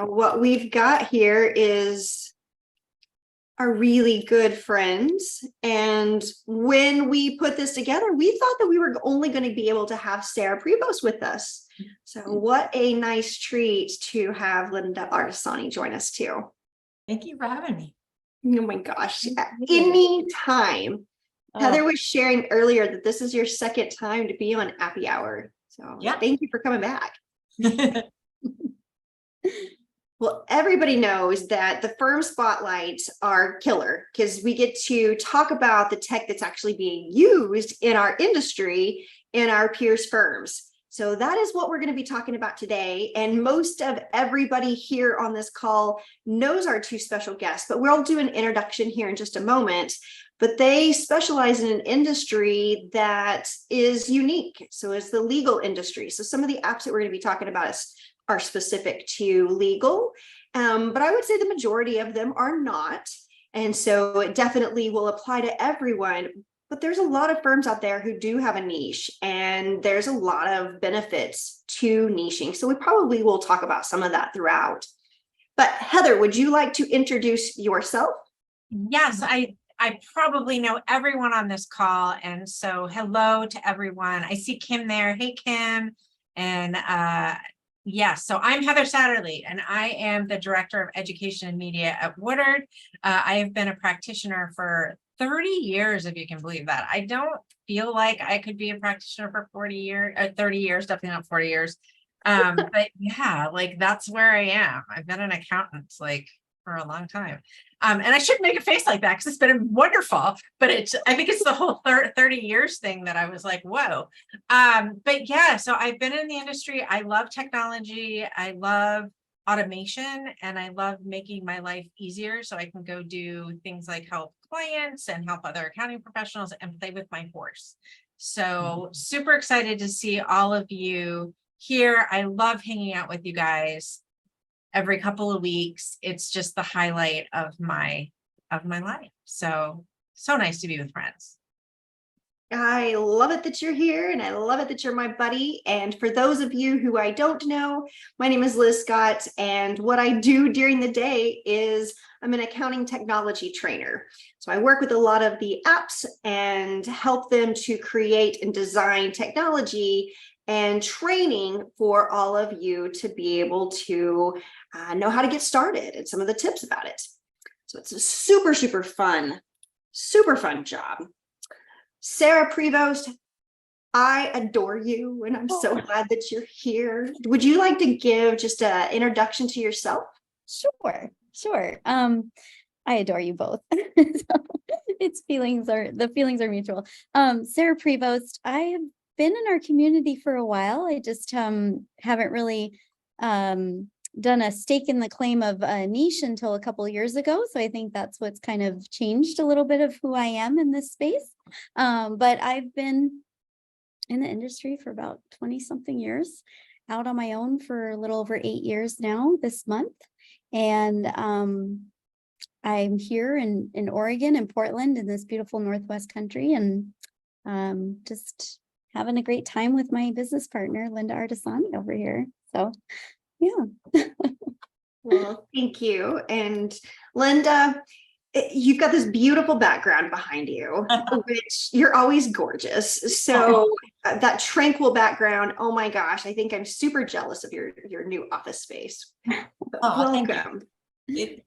Now, what we've got here is our really good friends. And when we put this together, we thought that we were only going to be able to have Sarah Prevost with us. So what a nice treat to have Linda Artisani join us too. Thank you for having me. Oh my gosh, any time. Heather was sharing earlier that this is your second time to be on Happy Hour. So yeah, thank you for coming back. Well, everybody knows that the firm spotlights are killer because we get to talk about the tech that's actually being used in our industry in our peers' firms. So that is what we're going to be talking about today. And most of everybody here on this call knows our two special guests, but we'll do an introduction here in just a moment. But they specialize in an industry that is unique. So it's the legal industry. So some of the apps that we're going to be talking about are specific to legal, but I would say the majority of them are not. And so it definitely will apply to everyone. But there's a lot of firms out there who do have a niche, and there's a lot of benefits to niching. So we probably will talk about some of that throughout. But Heather, would you like to introduce yourself? Yes, I probably know everyone on this call. And so hello to everyone. I see Kim there. Hey, Kim. And yes, so I'm Heather Satterley, and I am the Director of Education and Media at Woodard. I have been a practitioner for 30 years, if you can believe that. I don't feel like I could be a practitioner for 40 years, 30 years, definitely not 40 years. But yeah, like that's where I am. I've been an accountant like for a long time. And I shouldn't make a face like that because it's been wonderful, but I think it's the whole 30 years thing that I was like, whoa. But yeah, so I've been in the industry. I love technology. I love automation, and I love making my life easier so I can go do things like help clients and help other accounting professionals and play with my horse. So super excited to see all of you here. I love hanging out with you guys every couple of weeks. It's just the highlight of my life. So nice to be with friends. I love it that you're here, and I love it that you're my buddy. And for those of you who I don't know, my name is Liz Scott, and what I do during the day is I'm an accounting technology trainer. So I work with a lot of the apps and help them to create and design technology and training for all of you to be able to know how to get started and some of the tips about it. So it's a super fun job. Sarah Prevost, I adore you, and I'm so glad that you're here. Would you like to give just an introduction to yourself? Sure. I adore you both. The feelings are mutual. Sarah Prevost, I have been in our community for a while. I just haven't really done a stake in the claim of a niche until a couple of years ago. So I think that's what's kind of changed a little bit of who I am in this space. But I've been in the industry for about 20 something years, out on my own for a little over 8 years now this month. And I'm here in Oregon and Portland in this beautiful Northwest country, and just having a great time with my business partner, Linda Artisani over here. So yeah. Well, thank you. And Linda, you've got this beautiful background behind you, which you're always gorgeous. So that tranquil background, oh my gosh, I think I'm super jealous of your new office space. Welcome.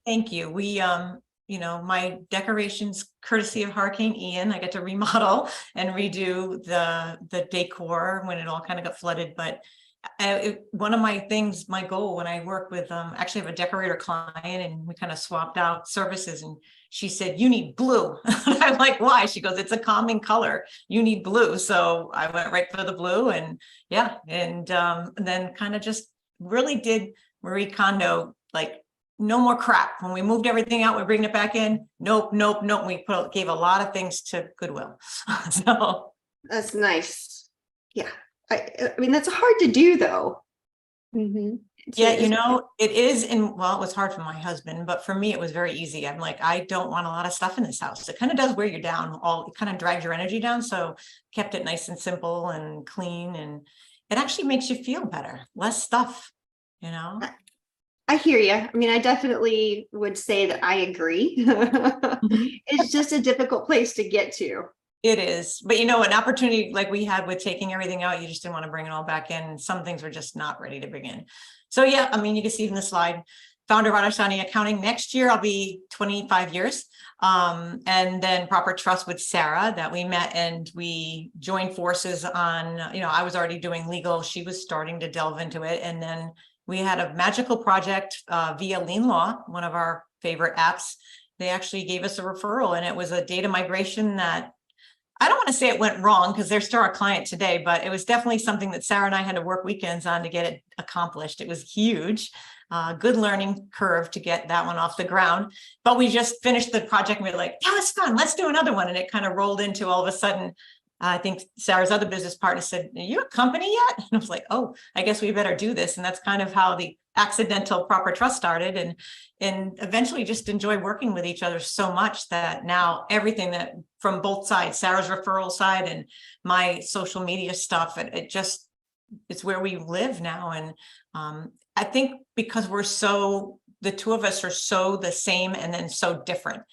Thank you. We, my decorations, courtesy of Hurricane Ian, I get to remodel and redo the decor when it all kind of got flooded. But one of my goal when I work with, actually have a decorator client, and we kind of swapped out services, and she said, you need blue. I'm like, why? She goes, it's a calming color. You need blue. So I went right for the blue, and yeah. And then kind of just really did Marie Kondo, like, no more crap. When we moved everything out, we're bringing it back in. Nope. We gave a lot of things to Goodwill. So that's nice. Yeah. I mean, that's hard to do though. Mm-hmm. Yeah, it is. And it was hard for my husband, but for me, it was very easy. I'm like, I don't want a lot of stuff in this house. It kind of does wear you down. It kind of drags your energy down. So kept it nice and simple and clean, and it actually makes you feel better. Less stuff, I hear you. I mean, I definitely would say that I agree. It's just a difficult place to get to. It is, but you know, an opportunity like we had with taking everything out, you just didn't want to bring it all back in. And some things were just not ready to bring in. So yeah, I mean, you can see from the slide, founder of Ottersani Accounting. Next year, I'll be 25 years. And then Proper Trust with Sarah that we met and we joined forces on, you know, I was already doing legal. She was starting to delve into it. And then we had a magical project via Lean Law, one of our favorite apps. They actually gave us a referral and it was a data migration that I don't want to say it went wrong because they're still our client today, but it was definitely something that Sarah and I had to work weekends on to get it accomplished. It was huge, good learning curve to get that one off the ground. But we just finished the project and we were like, that was fun. Let's do another one. And it kind of rolled into all of a sudden, I think Sarah's other business partner said, are you a company yet? And I was like, oh, I guess we better do this. And that's kind of how the accidental Proper Trust started. And eventually just enjoy working with each other so much that now everything that from both sides, Sarah's referral side and my social media stuff, it's where we live now. And I think because the two of us are so the same and then so different.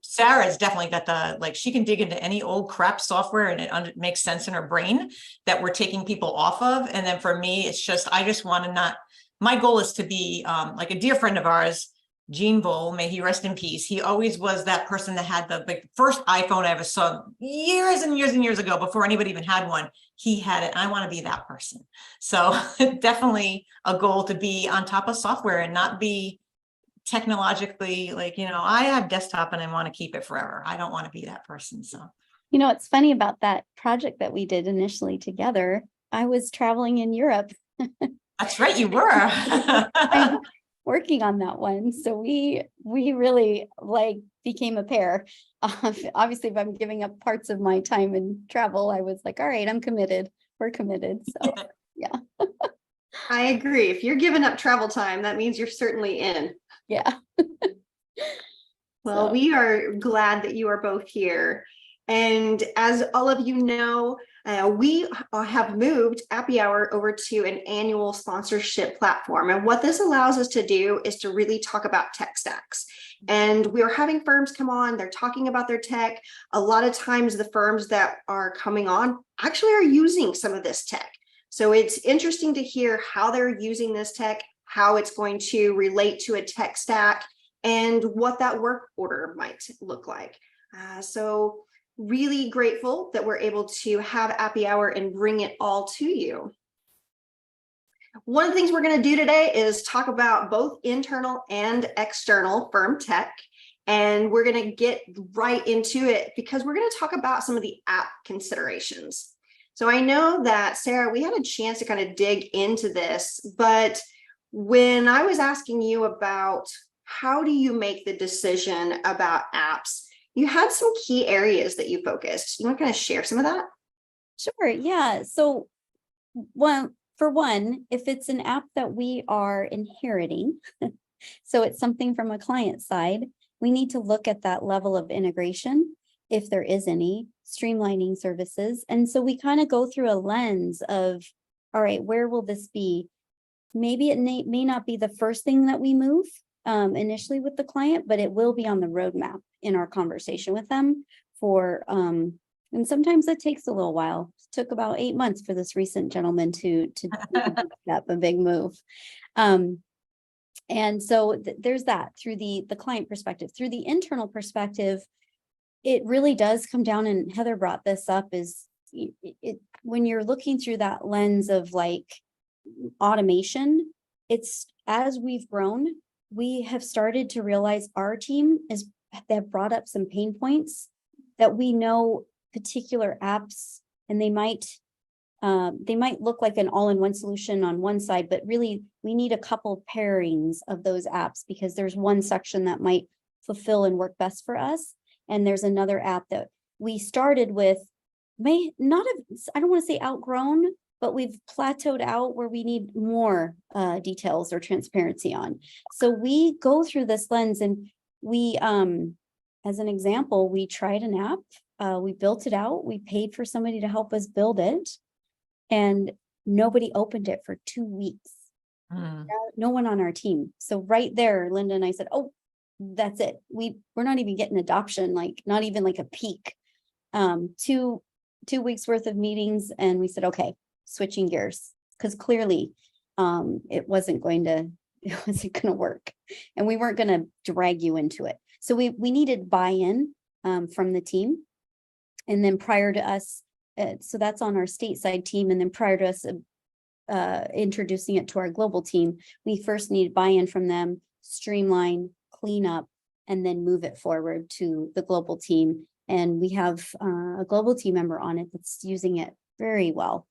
Sarah's definitely got she can dig into any old crap software and it makes sense in her brain that we're taking people off of. And then for me, it's just, I just want to not, my goal is to be like a dear friend of ours, Gene Bull, may he rest in peace. He always was that person that had the first iPhone I ever saw years and years and years ago before anybody even had one. He had it. I want to be that person. So definitely a goal to be on top of software and not be technologically I have desktop and I want to keep it forever. I don't want to be that person. So, It's funny about that project that we did initially together. I was traveling in Europe. That's right, you were. I'm working on that one. So we really became a pair. Obviously, if I'm giving up parts of my time and travel, I was like, all right, I'm committed. We're committed. So yeah. I agree. If you're giving up travel time, that means you're certainly in. Yeah. Well, we are glad that you are both here. And as all of you know, we have moved Appy Hour over to an annual sponsorship platform. And what this allows us to do is to really talk about tech stacks. And we are having firms come on, they're talking about their tech. A lot of times the firms that are coming on actually are using some of this tech. So it's interesting to hear how they're using this tech, how it's going to relate to a tech stack, and what that work order might look like. So really grateful that we're able to have Appy Hour and bring it all to you. One of the things we're going to do today is talk about both internal and external firm tech. And we're going to get right into it because we're going to talk about some of the app considerations. So I know that, Sarah, we had a chance to kind of dig into this, but when I was asking you about how do you make the decision about apps, you had some key areas that you focused. You want to kind of share some of that? Sure. Yeah. So for one, if it's an app that we are inheriting, so it's something from a client side, we need to look at that level of integration, if there is any, streamlining services. And so we kind of go through a lens of, all right, where will this be? Maybe it may not be the first thing that we move initially with the client, but it will be on the roadmap in our conversation with them and sometimes that takes a little while. It took about 8 months for this recent gentleman to step a big move. And so there's that through the client perspective. Through the internal perspective, it really does come down, and Heather brought this up, is when you're looking through that lens of automation, it's as we've grown, we have started to realize our team they have brought up some pain points that we know particular apps, and they might look like an all-in-one solution on one side, but really we need a couple pairings of those apps because there's one section that might fulfill and work best for us. And there's another app that we started with, may not have, I don't want to say outgrown, but we've plateaued out where we need more details or transparency on. So we go through this lens, and we, as an example, we tried an app, we built it out, we paid for somebody to help us build it, and nobody opened it for 2 weeks. Mm. No one on our team. So right there, Linda and I said, oh, that's it. We're not even getting adoption, like not even like a peak. 2 weeks worth of meetings, and we said, okay, switching gears, because clearly it wasn't going to work, and we weren't going to drag you into it. So we needed buy-in from the team. And then prior to us, so that's on our stateside team, and then prior to us introducing it to our global team, we first need buy-in from them, streamline, clean up, and then move it forward to the global team. And we have a global team member on it that's using it very well,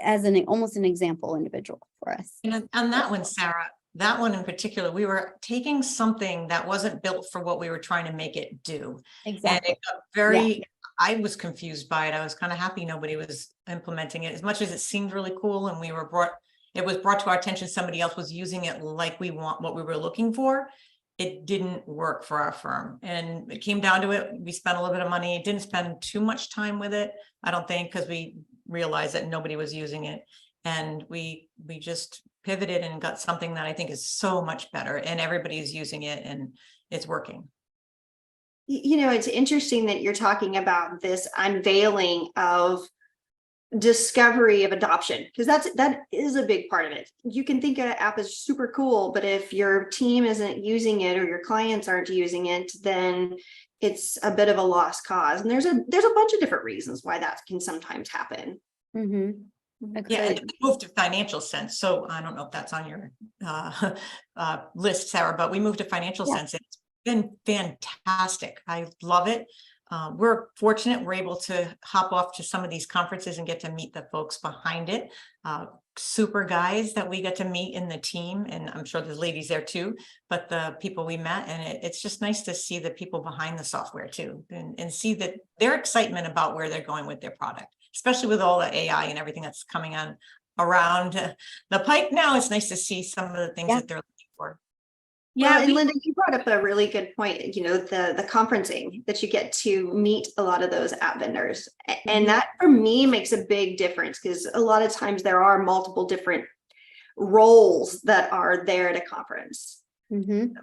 as almost an example individual for us. And on that one, Sarah, that one in particular, we were taking something that wasn't built for what we were trying to make it do. Exactly. And it got very, I was confused by it. I was kind of happy nobody was implementing it, as much as it seemed really cool. And it was brought to our attention, somebody else was using it like what we were looking for. It didn't work for our firm. And it came down to it. We spent a little bit of money, didn't spend too much time with it, I don't think, because we realized that nobody was using it. And we just pivoted and got something that I think is so much better, and everybody's using it and it's working. You know, it's interesting that you're talking about this unveiling of discovery of adoption, because that is a big part of it. You can think an app is super cool, but if your team isn't using it or your clients aren't using it, then it's a bit of a lost cause. And there's a bunch of different reasons why that can sometimes happen. Mm-hmm. Yeah, and we moved to Financial Sense. So I don't know if that's on your list, Sarah, but we moved to Financial Sense. It's been fantastic. I love it. We're fortunate we're able to hop off to some of these conferences and get to meet the folks behind it. Super guys that we get to meet in the team, and I'm sure there's ladies there too, but the people we met, and it's just nice to see the people behind the software too, and see that their excitement about where they're going with their product, especially with all the AI and everything that's coming on around the pike now. It's nice to see some of the things that they're looking for. Yeah, and Linda, you brought up a really good point, you know, the conferencing, that you get to meet a lot of those app vendors. And that for me makes a big difference, because a lot of times there are multiple different roles that are there at a conference. And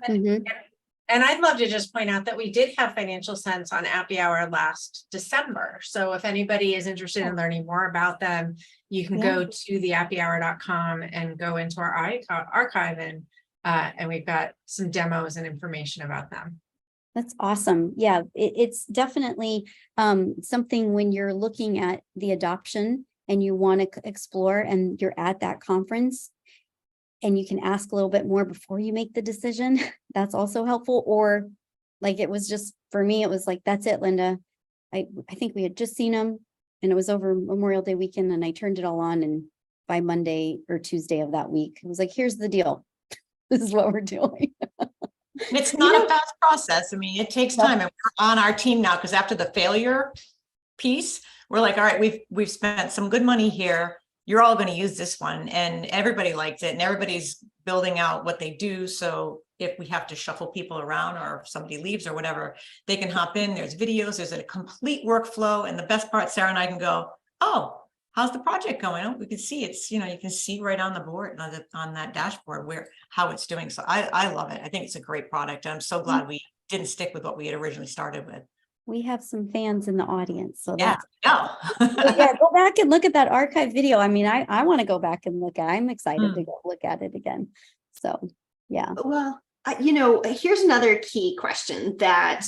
I'd love to just point out that we did have Financial Sense on Appy Hour last December. So if anybody is interested in learning more about them, you can go to the appyhour.com and go into our archive, and we've got some demos and information about them. That's awesome. Yeah, it's definitely something when you're looking at the adoption and you want to explore, and you're at that conference and you can ask a little bit more before you make the decision. That's also helpful. Or like, it was just, for me, it was like, that's it, Linda. I think we had just seen them, and it was over Memorial Day weekend, and I turned it all on, and by Monday or Tuesday of that week, it was like, here's the deal. This is what we're doing. It's not a fast process. I mean, it takes time, and we're on our team now, because after the failure piece, we're like, all right, we've spent some good money here. You're all going to use this one, and everybody liked it, and everybody's building out what they do. So if we have to shuffle people around, or if somebody leaves or whatever, they can hop in. There's videos, there's a complete workflow. And the best part, Sarah and I can go, oh, how's the project going? Oh, we can see it's, you can see right on the board, on that dashboard how it's doing. So I love it. I think it's a great product. I'm so glad we didn't stick with what we had originally started with. We have some fans in the audience, so yeah, go back and look at that archive video. I mean, I want to go back and look at it. I'm excited to go look at it again. So yeah. Well, here's another key question that,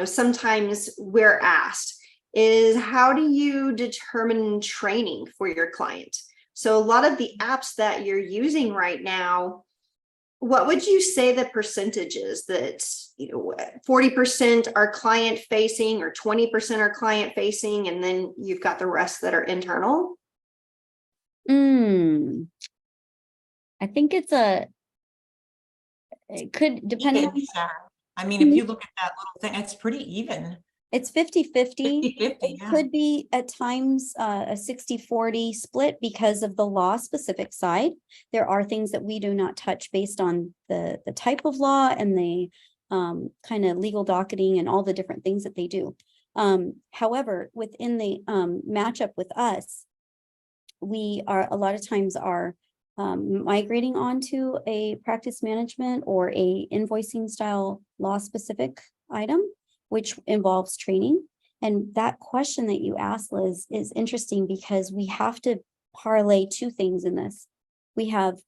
sometimes we're asked is, how do you determine training for your client? So a lot of the apps that you're using right now, what would you say the percentage is that, 40% are client facing or 20% are client facing, and then you've got the rest that are internal? I think it could depend on. I mean, if you look at that little thing, it's pretty even. It's 50-50. 50-50, It could be at times a 60-40 split because of the law specific side. There are things that we do not touch based on the type of law and the kind of legal docketing and all the different things that they do. However, within the matchup with us, we are a lot of times our migrating onto a practice management or a invoicing style law specific item, which involves training. And that question that you asked, Liz, is interesting because we have to parlay two things in this. We have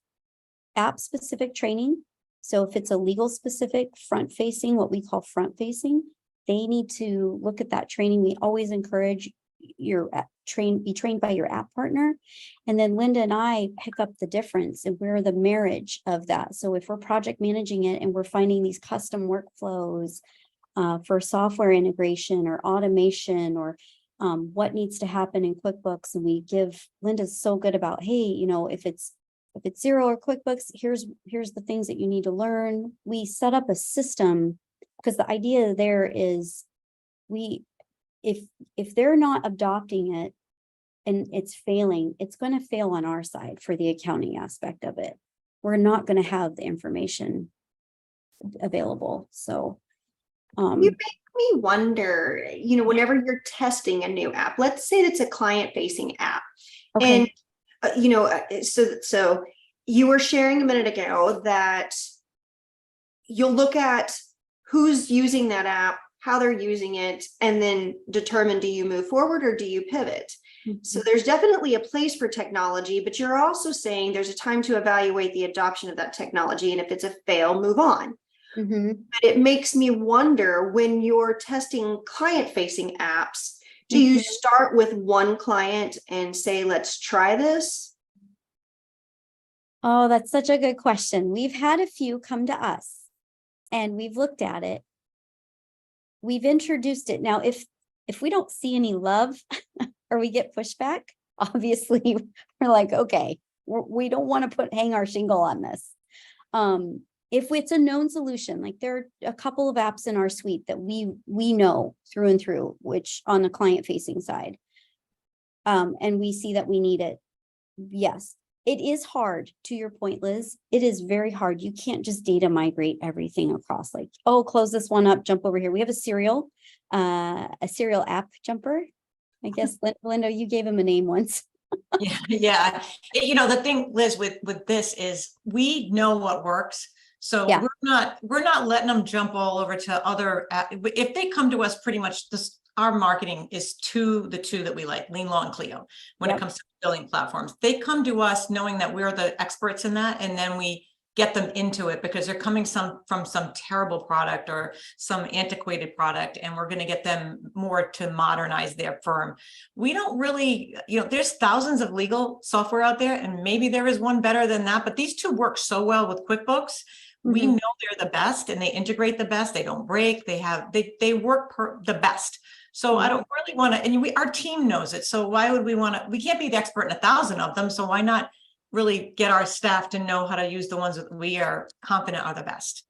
app specific training. So if it's a legal specific front facing, what we call front facing, they need to look at that training. We always encourage your be trained by your app partner. And then Linda and I pick up the difference and we're the marriage of that. So if we're project managing it and we're finding these custom workflows for software integration or automation or what needs to happen in QuickBooks, and we give, Linda's so good about, hey, you know, if it's Xero or QuickBooks, here's the things that you need to learn. We set up a system because the idea there is if they're not adopting it and it's failing, it's going to fail on our side for the accounting aspect of it. We're not going to have the information available. So You make me wonder, you know, whenever you're testing a new app, let's say it's a client-facing app. okay. And, you know, so you were sharing a minute ago that you'll look at who's using that app, how they're using it, and then determine, do you move forward or do you pivot? So there's definitely a place for technology, but you're also saying there's a time to evaluate the adoption of that technology. And if it's a fail, move on. But it makes me wonder, when you're testing client-facing apps, do you start with one client and say, let's try this? Oh, that's such a good question. We've had a few come to us and we've looked at it. We've introduced it. Now, if we don't see any love or we get pushback, obviously we're like, okay, we don't want to hang our shingle on this. If it's a known solution, like there are a couple of apps in our suite that we know through and through, which on the client facing side, and we see that we need it. Yes, it is hard, to your point, Liz. It is very hard. You can't just data migrate everything across, like, oh, close this one up, jump over here. We have a serial app jumper. I guess, Linda, you gave him a name once. Yeah. You know, the thing, Liz, with this is we know what works. So Yeah. we're not letting them jump all over to other, if they come to us, pretty much our marketing is to the two that we like, Lean Law and Clio, when it comes to billing platforms. They come to us knowing that we're the experts in that, and then we get them into it because they're coming from some terrible product or some antiquated product, and we're going to get them more to modernize their firm. We don't really, you know, there's thousands of legal software out there, and maybe there is one better than that, but these two work so well with QuickBooks. We know they're the best, and they integrate the best. They don't break. They work the best. So I don't really want to, and our team knows it. So why would we want to, we can't be the expert in 1,000 of them. So why not really get our staff to know how to use the ones that we are confident are the best?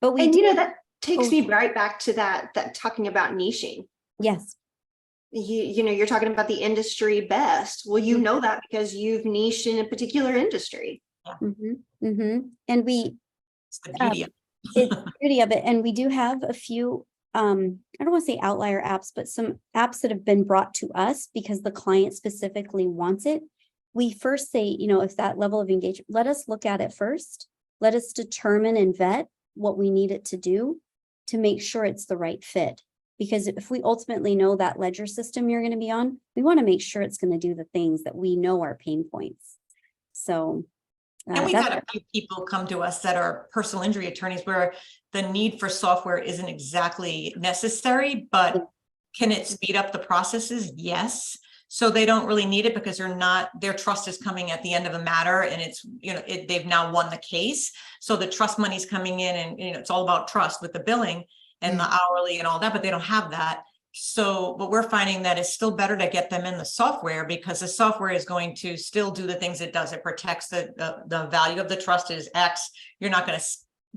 But we, And you know, that takes me right back to that talking about niching. yes. You know, you're talking about the industry best. Well, you know that because you've niched in a particular industry. And we, It's the beauty of it's the beauty of it. And we do have a few, I don't want to say outlier apps, but some apps that have been brought to us because the client specifically wants it. We first say, you know, if that level of engagement, let us look at it first. Let us determine and vet what we need it to do to make sure it's the right fit. Because if we ultimately know that ledger system you're going to be on, we want to make sure it's going to do the things that we know are pain points. So and we've had a few people come to us that are personal injury attorneys where the need for software isn't exactly necessary, but can it speed up the processes? Yes. So they don't really need it because their trust is coming at the end of a matter, and it's, you know, they've now won the case. So the trust money's coming in, and, you know, it's all about trust with the billing and the hourly and all that, but they don't have that. So, but we're finding that it's still better to get them in the software, because the software is going to still do the things it does. It protects the value of the trust is X. You're not going to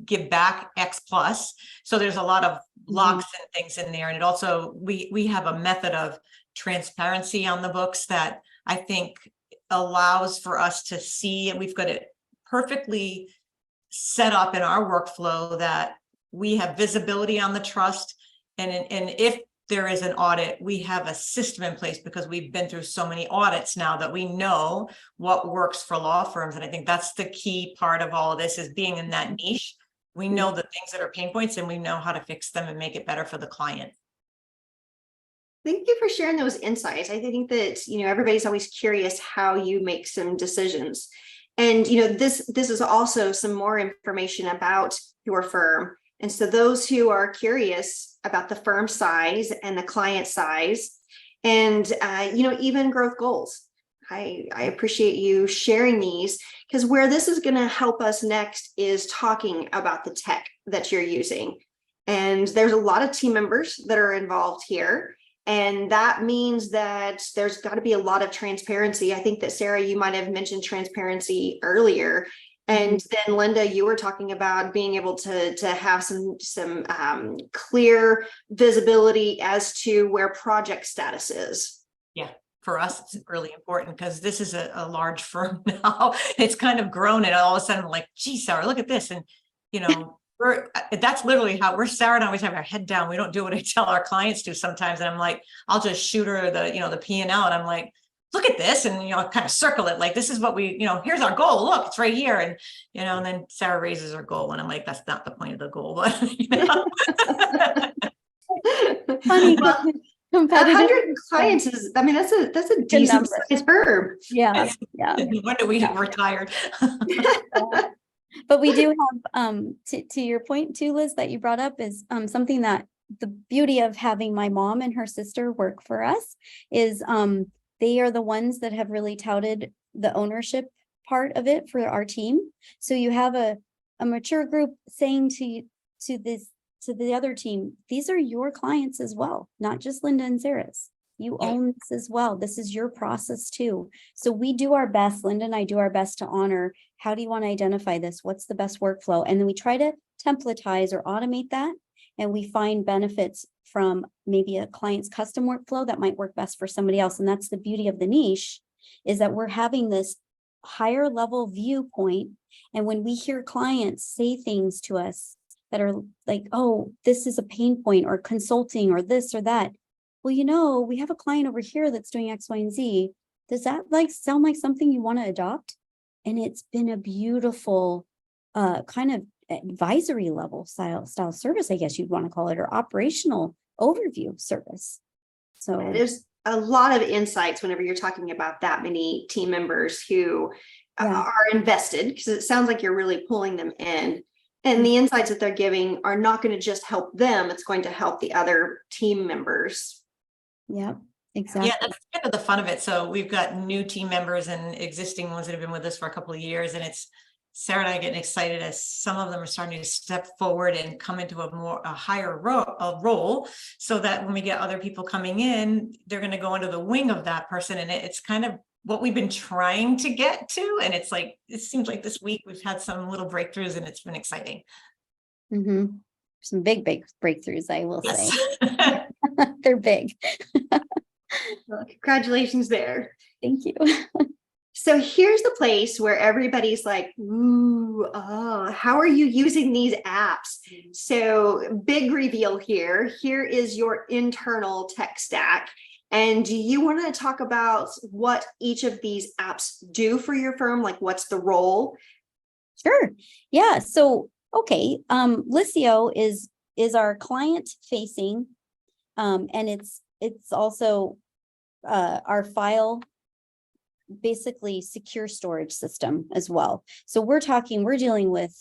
give back X plus. So there's a lot of locks and things in there. And it also, we have a method of transparency on the books that I think allows for us to see, and we've got it perfectly set up in our workflow that we have visibility on the trust. And if there is an audit, we have a system in place because we've been through so many audits now that we know what works for law firms. And I think that's the key part of all of this, is being in that niche. We know the things that are pain points and we know how to fix them and make it better for the client. Thank you for sharing those insights. I think that, everybody's always curious how you make some decisions. And, this is also some more information about your firm. And so those who are curious about the firm size and the client size and, even growth goals, I appreciate you sharing these, because where this is going to help us next is talking about the tech that you're using. And there's a lot of team members that are involved here. And that means that there's got to be a lot of transparency. I think that Sarah, you might have mentioned transparency earlier. And then Linda, you were talking about being able to have some clear visibility as to where project status is. Yeah. For us, it's really important because this is a large firm now. It's kind of grown, and all of a sudden, like, gee, Sarah, look at this. And, that's literally how Sarah and I always have our head down. We don't do what I tell our clients to sometimes. And I'm like, I'll just shoot her the P&L, and I'm like, look at this, and kind of circle it, like, this is what we, here's our goal, look, it's right here. And and then Sarah raises her goal, and I'm like, that's not the point of the goal. But Funny. Well, 100 clients is, that's a decent sized firm. Yeah. When do we get retired? But we do have, to your point too, Liz, that you brought up is something that the beauty of having my mom and her sister work for us is they are the ones that have really touted the ownership part of it for our team. So you have a mature group saying to the other team, these are your clients as well, not just Linda and Sarah's. You own this as well. This is your process too. So we do our best, Linda and I do our best to honor, how do you want to identify this? What's the best workflow? And then we try to templatize or automate that. And we find benefits from maybe a client's custom workflow that might work best for somebody else. And that's the beauty of the niche, is that we're having this higher level viewpoint. And when we hear clients say things to us that are like, oh, this is a pain point, or consulting, or this or that. Well, we have a client over here that's doing X, Y, and Z. Does that sound like something you want to adopt? And it's been a beautiful kind of advisory level style service, I guess you'd want to call it, or operational overview service. So there's a lot of insights whenever you're talking about that many team members who are invested, because it sounds like you're really pulling them in. And the insights that they're giving are not going to just help them, it's going to help the other team members. Yeah, exactly. Yeah, that's kind of the fun of it. So we've got new team members and existing ones that have been with us for a couple of years. And it's Sarah and I getting excited as some of them are starting to step forward and come into a higher role, so that when we get other people coming in, they're going to go under the wing of that person. And it's kind of what we've been trying to get to. And it's like, it seems like this week we've had some little breakthroughs, and it's been exciting. Mm-hmm. Some big breakthroughs, I will say. They're big. Well, congratulations there. Thank you. So here's the place where everybody's like, ooh, how are you using these apps? So big reveal here. Here is your internal tech stack. And do you want to talk about what each of these apps do for your firm? Like, what's the role? Sure. Yeah. So, okay. Liscio is our client facing, and it's also our file, basically secure storage system as well. So we're dealing with,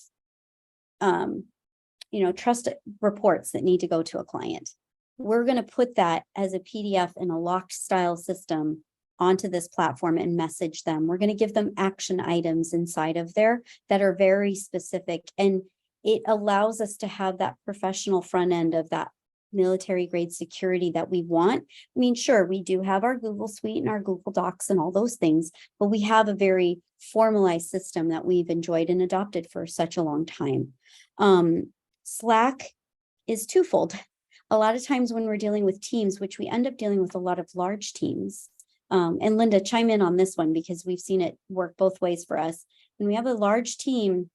trust reports that need to go to a client. We're going to put that as a PDF in a locked style system onto this platform and message them. We're going to give them action items inside of there that are very specific. And it allows us to have that professional front end of that military grade security that we want. I mean, sure, we do have our Google Suite and our Google Docs and all those things, but we have a very formalized system that we've enjoyed and adopted for such a long time. Slack is twofold. A lot of times when we're dealing with teams, which we end up dealing with a lot of large teams, and Linda, chime in on this one because we've seen it work both ways for us. When we have a large team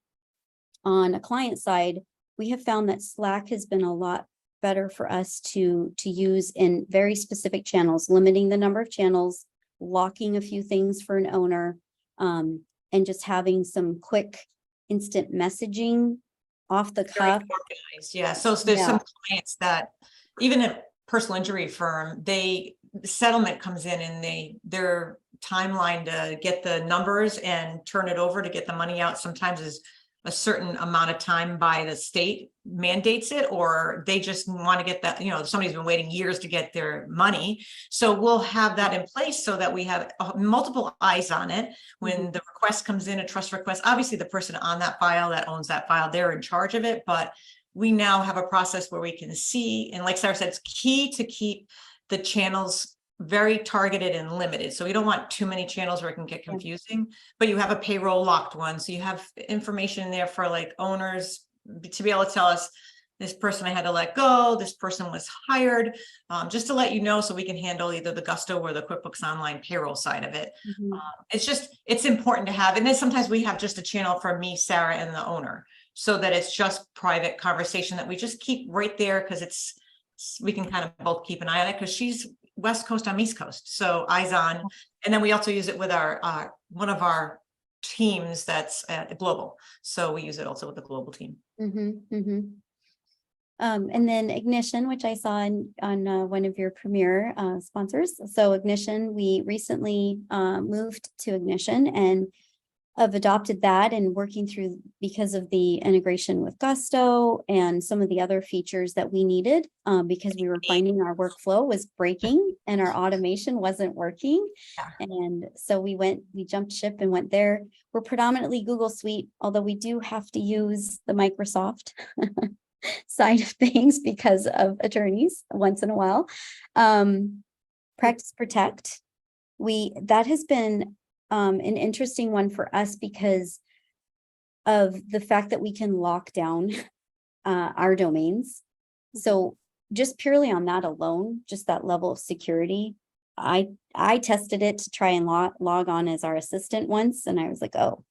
on a client side, we have found that Slack has been a lot better for us to use in very specific channels, limiting the number of channels, locking a few things for an owner, and just having some quick instant messaging off the Very cuff. organized, yeah. So there's Yeah. some clients that, even a personal injury firm, the settlement comes in and their timeline to get the numbers and turn it over to get the money out sometimes is a certain amount of time by the state mandates it, or they just want to get that, somebody's been waiting years to get their money. So we'll have that in place so that we have multiple eyes on it. When the request comes in, a trust request, obviously the person on that file that owns that file, they're in charge of it, but we now have a process where we can see, and like Sarah said, it's key to keep the channels very targeted and limited. So we don't want too many channels where it can get confusing, but you have a payroll locked one. So you have information in there for like owners to be able to tell us, this person I had to let go, this person was hired, just to let you know, so we can handle either the Gusto or the QuickBooks Online payroll side of it. It's important to have, and then sometimes we have just a channel for me, Sarah, and the owner, so that it's just private conversation that we just keep right there, because we can kind of both keep an eye on it, because she's West Coast, I'm East Coast, so eyes on. And then we also use it with our one of our teams that's global, so we use it also with the global team. And then Ignition, which I saw on one of your premier sponsors. So Ignition, we recently moved to Ignition, and I've adopted that and working through, because of the integration with Gusto and some of the other features that we needed, because we were finding our workflow was breaking and our automation wasn't working. And so we jumped ship and went there. We're predominantly Google Suite, although we do have to use the Microsoft side of things because of attorneys once in a while. Practice Protect, that has been an interesting one for us because of the fact that we can lock down our domains. So just purely on that alone, just that level of security, I tested it to try and log on as our assistant once, and I was like, oh,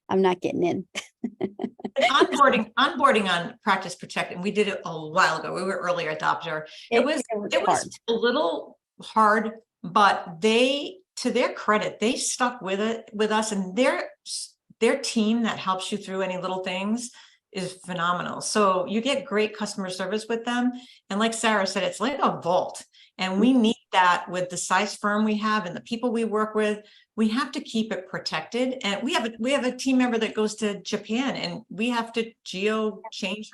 I'm not getting in. onboarding on Practice Protect, and we did it a while ago. We were early adopter. It was a little hard, but to their credit, they stuck with us, and their team that helps you through any little things is phenomenal. So you get great customer service with them. And like Sarah said, it's like a vault. And we need that with the size firm we have and the people we work with. We have to keep it protected. And we have a team member that goes to Japan, and we have to geo change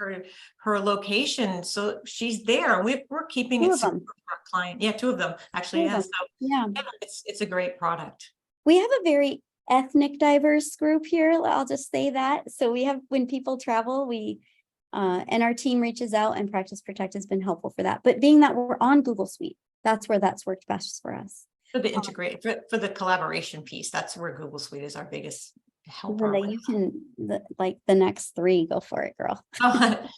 her location. So she's there. We're keeping it secure for our client. Yeah, two of them actually. Yeah. So yeah, it's a great product. We have a very ethnic diverse group here. I'll just say that. So we have, when people travel, and our team reaches out, and Practice Protect has been helpful for that. But being that we're on Google Suite, that's where that's worked best for us. For the integrate, for the collaboration piece, that's where Google Suite is our biggest helper. Linda, you can, like the next three, go for it, girl.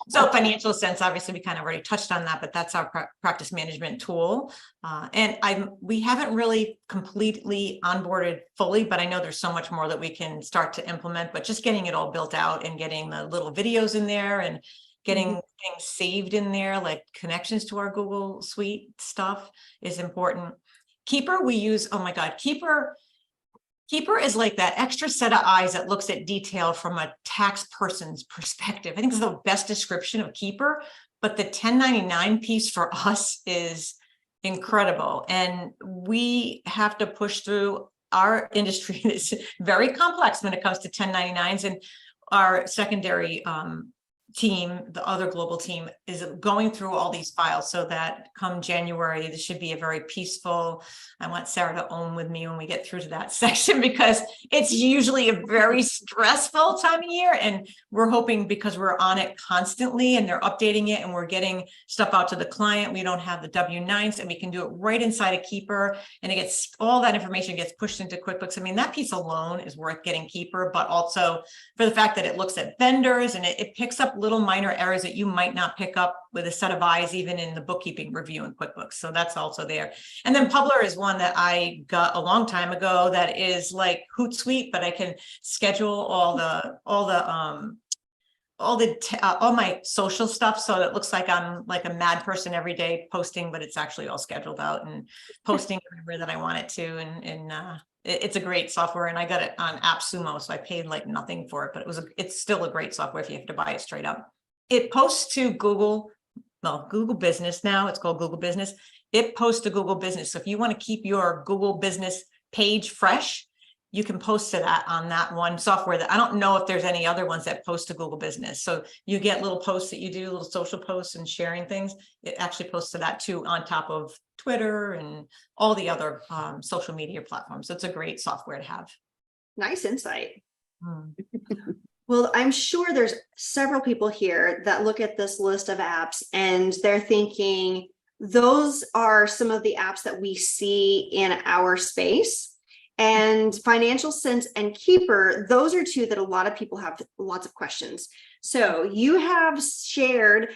So financial sense, obviously we kind of already touched on that, but that's our practice management tool. And we haven't really completely onboarded fully, but I know there's so much more that we can start to implement, but just getting it all built out and getting the little videos in there and getting things saved in there, like connections to our Google Suite stuff is important. Keeper, we use, oh my God, Keeper is like that extra set of eyes that looks at detail from a tax person's perspective. I think it's the best description of Keeper, but the 1099 piece for us is incredible. And we have to push through. Our industry is very complex when it comes to 1099s, and our secondary team, the other global team, is going through all these files so that come January, this should be a very peaceful. I want Sarah to own with me when we get through to that section, because it's usually a very stressful time of year. And we're hoping, because we're on it constantly and they're updating it and we're getting stuff out to the client, we don't have the W-9s, and we can do it right inside a Keeper, and it gets, all that information gets pushed into QuickBooks. I mean, that piece alone is worth getting Keeper, but also for the fact that it looks at vendors and it picks up little minor errors that you might not pick up with a set of eyes, even in the bookkeeping review in QuickBooks. So that's also there. And then Publer is one that I got a long time ago that is like Hootsuite, but I can schedule all the all my social stuff, so it looks like I'm like a mad person every day posting, but it's actually all scheduled out and posting everywhere that I want it to. And it's a great software, and I got it on AppSumo, so I paid like nothing for it, but it's still a great software if you have to buy it straight up. It posts to Google, well, Google Business now. It's called Google Business. It posts to Google Business. So if you want to keep your Google Business page fresh, you can post to that on that one software. That I don't know if there's any other ones that post to Google Business. So you get little posts that you do, little social posts and sharing things. It actually posts to that too, on top of Twitter and all the other social media platforms. So it's a great software to have. Nice insight. Well, I'm sure there's several people here that look at this list of apps and they're thinking, those are some of the apps that we see in our space. And Financial Sense and Keeper, those are two that a lot of people have lots of questions. So you have shared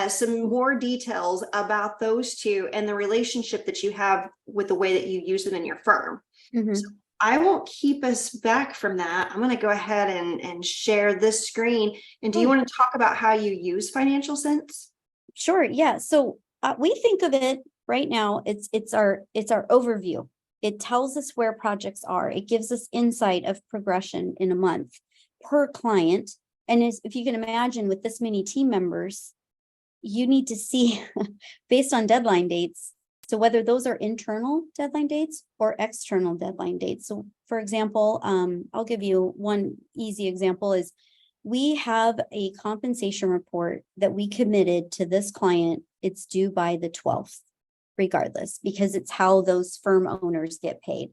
some more details about those two and the relationship that you have with the way that you use them in your firm. So I won't keep us back from that. I'm going to go ahead and share this screen. And do you want to talk about how you use Financial Sense? Sure. Yeah. So we think of it right now. It's our overview. It tells us where projects are. It gives us insight of progression in a month per client. And if you can imagine, with this many team members, you need to see based on deadline dates. So whether those are internal deadline dates or external deadline dates. So for example, I'll give you one easy example is we have a compensation report that we committed to this client. It's due by the 12th. Regardless, because it's how those firm owners get paid.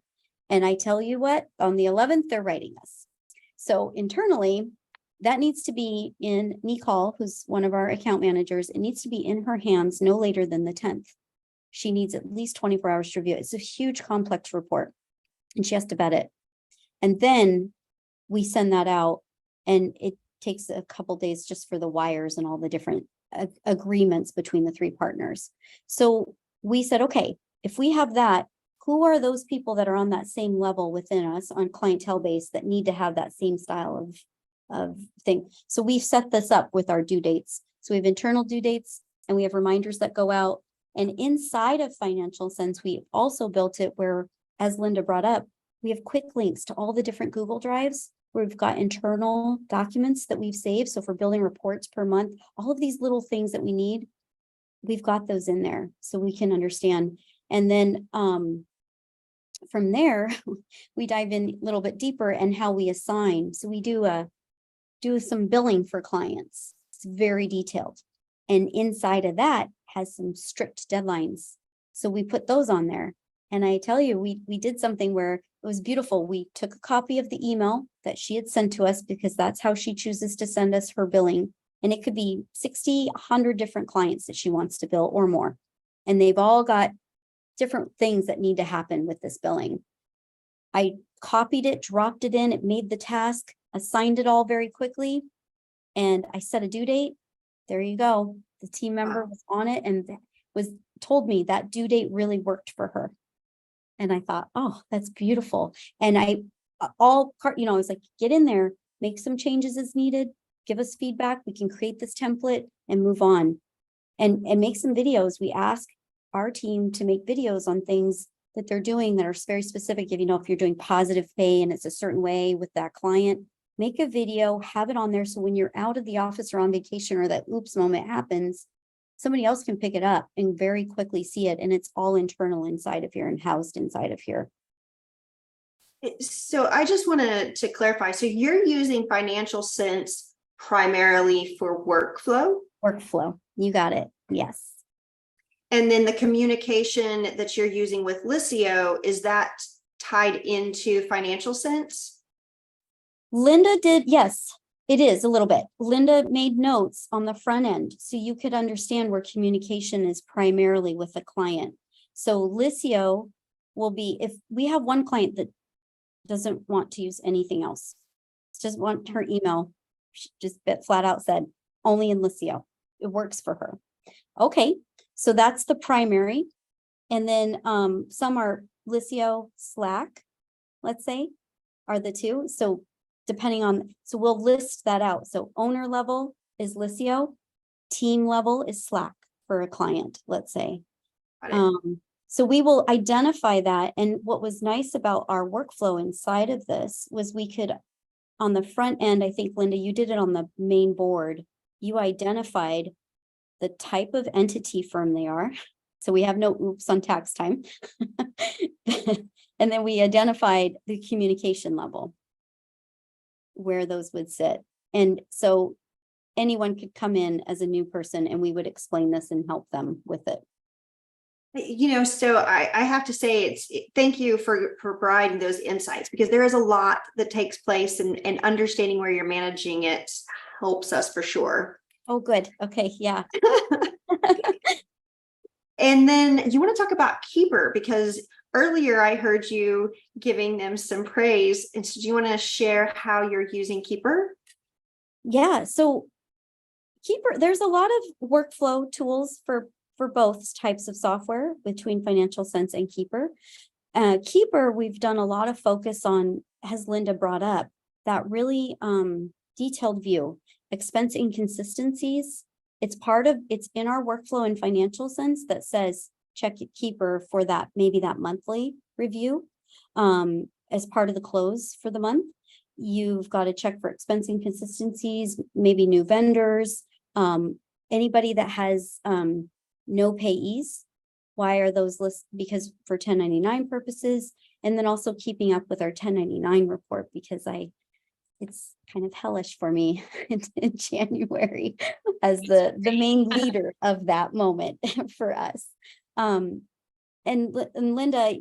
And I tell you what, on the 11th, they're writing us. So internally, that needs to be in Nicole, who's one of our account managers. It needs to be in her hands no later than the 10th. She needs at least 24 hours to review it. It's a huge, complex report, and she has to vet it. And then we send that out, and it takes a couple days just for the wires and all the different agreements between the three partners. So we said, okay, if we have that, who are those people that are on that same level within us on clientele base that need to have that same style of thing? So we've set this up with our due dates. So we have internal due dates and we have reminders that go out. And inside of Financial Sense, we also built it where, as Linda brought up, we have quick links to all the different Google Drives where we've got internal documents that we've saved. So for building reports per month, all of these little things that we need, we've got those in there so we can understand. And then from there, we dive in a little bit deeper and how we assign. So we do some billing for clients. It's very detailed. And inside of that has some strict deadlines. So we put those on there. And I tell you, we did something where it was beautiful. We took a copy of the email that she had sent to us because that's how she chooses to send us her billing. And it could be 60, 100 different clients that she wants to bill or more. And they've all got different things that need to happen with this billing. I copied it, dropped it in, it made the task, assigned it all very quickly. And I set a due date. There you go. The team member was on it and told me that due date really worked for her. And I thought, oh, that's beautiful. And I was like, get in there, make some changes as needed. Give us feedback. We can create this template and move on and make some videos. We ask our team to make videos on things that they're doing that are very specific. If you're doing positive pay and it's a certain way with that client, make a video, have it on there. So when you're out of the office or on vacation or that oops moment happens, somebody else can pick it up and very quickly see it. And it's all internal inside of here and housed inside of here. So I just wanted to clarify. So you're using Financial Sense primarily for workflow? Workflow. You got it. Yes. And then the communication that you're using with Liscio, is that tied into Financial Sense? Linda did. Yes, it is a little bit. Linda made notes on the front end so you could understand where communication is primarily with the client. So Liscio will be, if we have one client that doesn't want to use anything else, just want her email, she just flat out said only in Liscio. It works for her. Okay, so that's the primary. And then some are Liscio, Slack, let's say, are the two. So depending on, so we'll list that out. So owner level is Liscio, team level is Slack for a client, let's say. Got it. So we will identify that. And what was nice about our workflow inside of this was we could, on the front end, I think, Linda, you did it on the main board. You identified the type of entity firm they are. So we have no oops on tax time. And then we identified the communication level, where those would sit. And so anyone could come in as a new person and we would explain this and help them with it. So I have to say thank you for providing those insights, because there is a lot that takes place, and understanding where you're managing it helps us for sure. Oh, good. Okay. Yeah. And then you want to talk about Keeper, because earlier I heard you giving them some praise. And so do you want to share how you're using Keeper? Yeah. So Keeper, there's a lot of workflow tools for both types of software between Financial Sense and Keeper. Keeper, we've done a lot of focus on, as Linda brought up, that really detailed view, expense inconsistencies. It's in our workflow in Financial Sense that says check Keeper for that, maybe that monthly review as part of the close for the month. You've got to check for expense inconsistencies, maybe new vendors, anybody that has no payees. Why are those lists? Because for 1099 purposes, and then also keeping up with our 1099 report, because it's kind of hellish for me in January as the main leader of that moment for us. And Linda,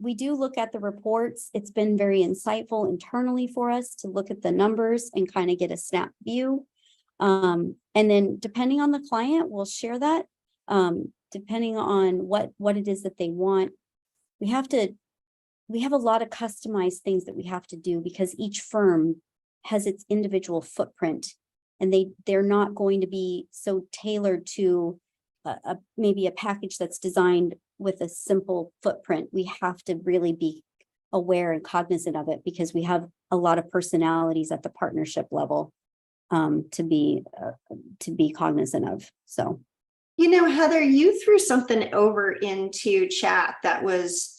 we do look at the reports. It's been very insightful internally for us to look at the numbers and kind of get a snap view. And then depending on the client, we'll share that. Depending on what it is that they want. We have a lot of customized things that we have to do, because each firm has its individual footprint, and they're not going to be so tailored to maybe a package that's designed with a simple footprint. We have to really be aware and cognizant of it, because we have a lot of personalities at the partnership level to be cognizant of. So. Heather, you threw something over into chat that was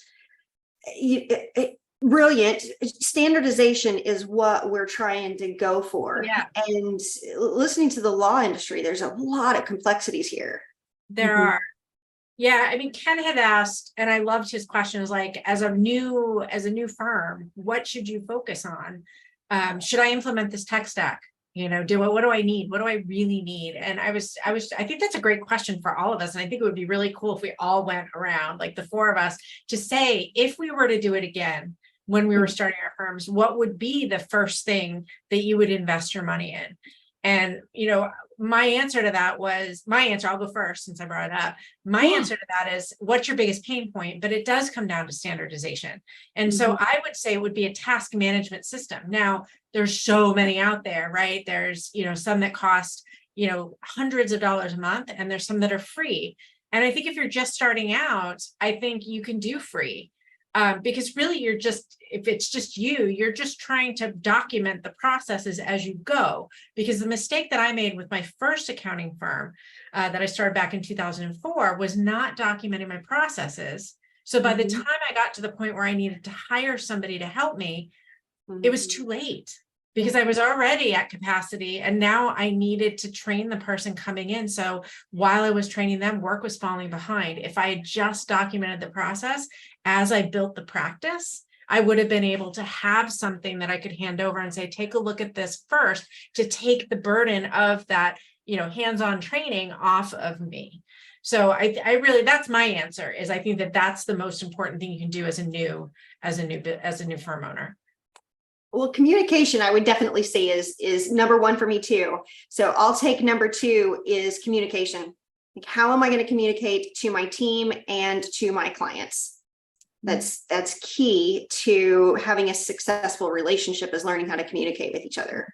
brilliant. Standardization is what we're trying to go for. Yeah. And listening to the law industry, there's a lot of complexities here. There are. Yeah, I mean, Ken had asked, and I loved his question, is like, as a new firm, what should you focus on? Should I implement this tech stack? What do I need? What do I really need? And I think that's a great question for all of us. And I think it would be really cool if we all went around, like the four of us, to say, if we were to do it again, when we were starting our firms, what would be the first thing that you would invest your money in? And, my answer to that was, I'll go first since I brought it up. My answer to that is, what's your biggest pain point? But it does come down to standardization. And so I would say it would be a task management system. Now, there's so many out there, right? There's, some that cost, hundreds of dollars a month, and there's some that are free. And I think if you're just starting out, I think you can do free. Because really if it's just you're just trying to document the processes as you go. Because the mistake that I made with my first accounting firm that I started back in 2004 was not documenting my processes. So by the time I got to the point where I needed to hire somebody to help me, it was too late, because I was already at capacity, and now I needed to train the person coming in. So while I was training them, work was falling behind. If I had just documented the process as I built the practice, I would have been able to have something that I could hand over and say, take a look at this first, to take the burden of that, hands-on training off of me. So I really, that's my answer, is I think that that's the most important thing you can do as a new firm owner. Well, communication, I would definitely say is number one for me too. So I'll take number two is communication. Like, how am I going to communicate to my team and to my clients? That's key to having a successful relationship, is learning how to communicate with each other.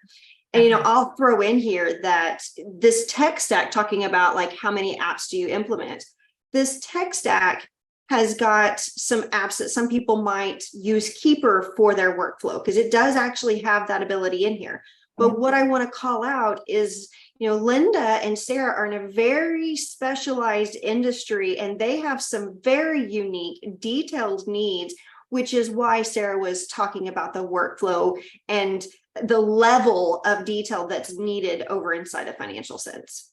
And, I'll throw in here that this tech stack, talking about like, how many apps do you implement? This tech stack has got some apps that some people might use Keeper for their workflow, because it does actually have that ability in here. But what I want to call out is, Linda and Sarah are in a very specialized industry, and they have some very unique, detailed needs, which is why Sarah was talking about the workflow and the level of detail that's needed over inside of Financial Sense.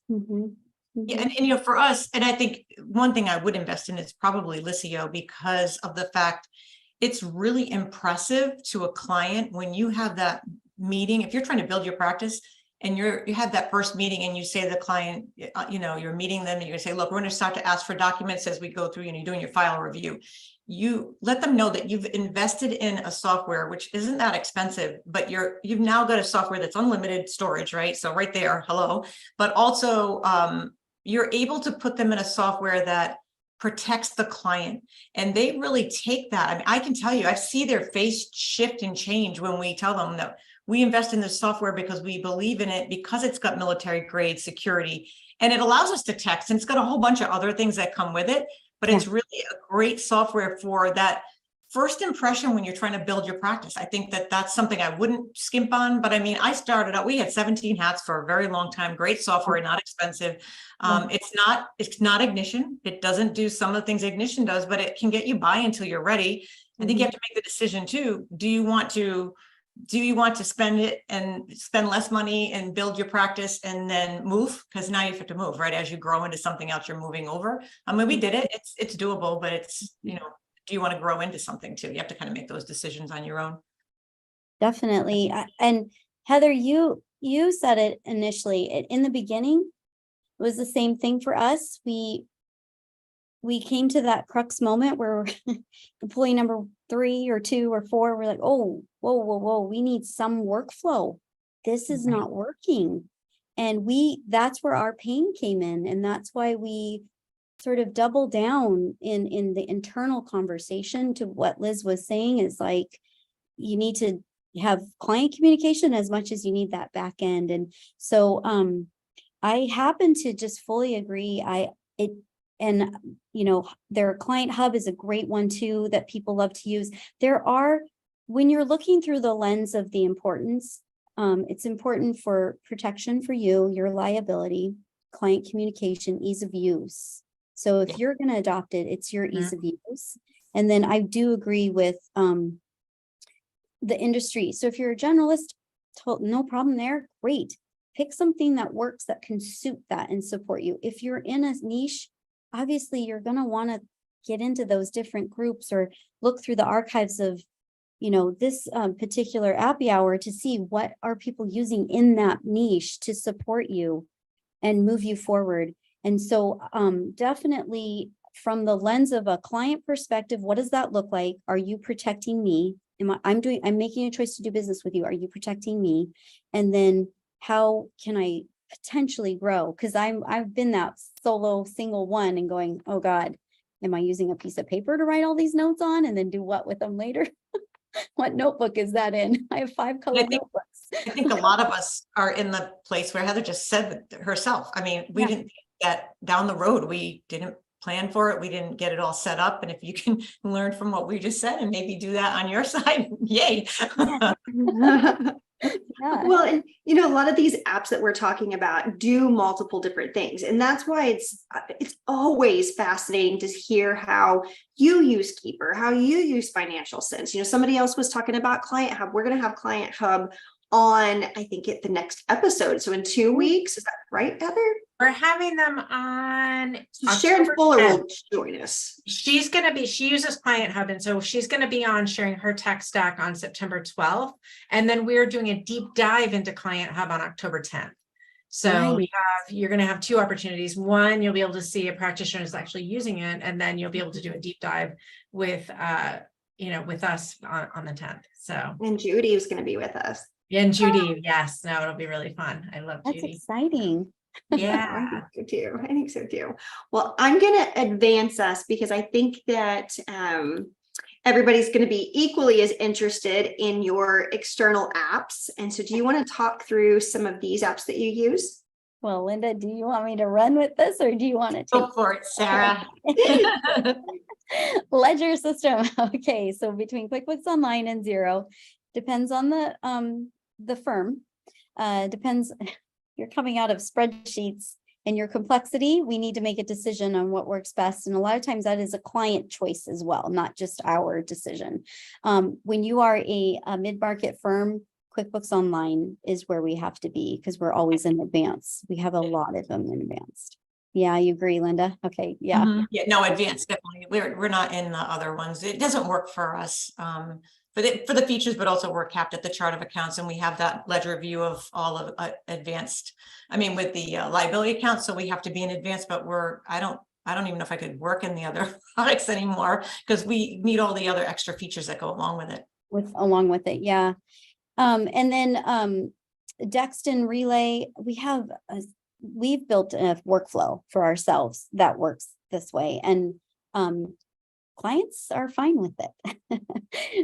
Yeah, and for us, and I think one thing I would invest in is probably Lisio, because of the fact it's really impressive to a client when you have that meeting. If you're trying to build your practice and you have that first meeting and you say to the client, you're meeting them and you say, look, we're going to start to ask for documents as we go through, and you're doing your file review. You let them know that you've invested in a software which isn't that expensive, but you've now got a software that's unlimited storage, right? So right there, hello. But also you're able to put them in a software that protects the client, and they really take that. I mean, I can tell you, I see their face shift and change when we tell them that we invest in this software because we believe in it, because it's got military grade security, and it allows us to text, and it's got a whole bunch of other things that come with it. But it's really a great software for that first impression when you're trying to build your practice. I think that that's something I wouldn't skimp on. But I mean, I started out, we had 17 hats for a very long time. Great software, not expensive. It's not Ignition. It doesn't do some of the things Ignition does, but it can get you by until you're ready. I think you have to make the decision too. Do you want to spend it and spend less money and build your practice and then move? Because now you have to move, right? As you grow into something else, you're moving over. I mean, we did it. It's doable, but it's, do you want to grow into something too? You have to kind of make those decisions on your own. Definitely. And Heather, you said it initially in the beginning. It was the same thing for us. We came to that crux moment where employee number 3 or 2 or 4, we're like, oh, whoa, we need some workflow. This is not working. And that's where our pain came in. And that's why we sort of double down in the internal conversation to what Liz was saying, is like, you need to have client communication as much as you need that back end. And so I happen to just fully agree. Their client hub is a great one too, that people love to use. When you're looking through the lens of the importance, it's important for protection for you, your liability, client communication, ease of use. So if you're going to adopt it, it's your ease of use. And then I do agree with the industry. So if you're a generalist, no problem there. Great. Pick something that works, that can suit that and support you. If you're in a niche, obviously you're going to want to get into those different groups or look through the archives of, this particular happy hour to see what are people using in that niche to support you and move you forward. And so definitely from the lens of a client perspective, what does that look like? Are you protecting me? I'm making a choice to do business with you. Are you protecting me? And then how can I potentially grow? Because I've been that solo single one and going, oh God, am I using a piece of paper to write all these notes on and then do what with them later? What notebook is that in? I have 5 colored notebooks. I think a lot of us are in the place where Heather just said herself. I mean, we didn't get down the road. We didn't plan for it. We didn't get it all set up. And if you can learn from what we just said and maybe do that on your side, yay. Well, and a lot of these apps that we're talking about do multiple different things. And that's why it's always fascinating to hear how you use Keeper, how you use Financial Sense. Somebody else was talking about Client Hub. We're going to have Client Hub on, I think, at the next episode. So in 2 weeks, is that right, Heather? We're having them on. Sharon Fuller will join us. She uses Client Hub. And so she's going to be on sharing her tech stack on September 12th. And then we're doing a deep dive into Client Hub on October 10th. So you're going to have 2 opportunities. One, you'll be able to see a practitioner is actually using it. And then you'll be able to do a deep dive with, with us on the 10th. So. And Judy is going to be with us. And Judy. Yes. No, it'll be really fun. I love Judy. That's exciting. Yeah. I think so too. Well, I'm going to advance us because I think that everybody's going to be equally as interested in your external apps. And so do you want to talk through some of these apps that you use? Well, Linda, do you want me to run with this or do you want to Go for it, Sarah? Ledger system. Okay, so between QuickBooks Online and Xero, depends on the firm. Depends, you're coming out of spreadsheets and your complexity, we need to make a decision on what works best. And a lot of times that is a client choice as well, not just our decision. When you are a mid-market firm, QuickBooks Online is where we have to be because we're always in advance. We have a lot of them in advanced. Yeah, you agree, Linda? Okay, yeah. Mhm. Yeah, no, advanced, definitely. We're not in the other ones. It doesn't work for us. For the features, but also we're capped at the chart of accounts, and we have that ledger view of all of advanced. I mean, with the liability accounts, so we have to be in advance, but I don't even know if I could work in the other products anymore because we need all the other extra features that go along with it. Along with it, yeah. And then Dexton Relay, we've built a workflow for ourselves that works this way, and clients are fine with it.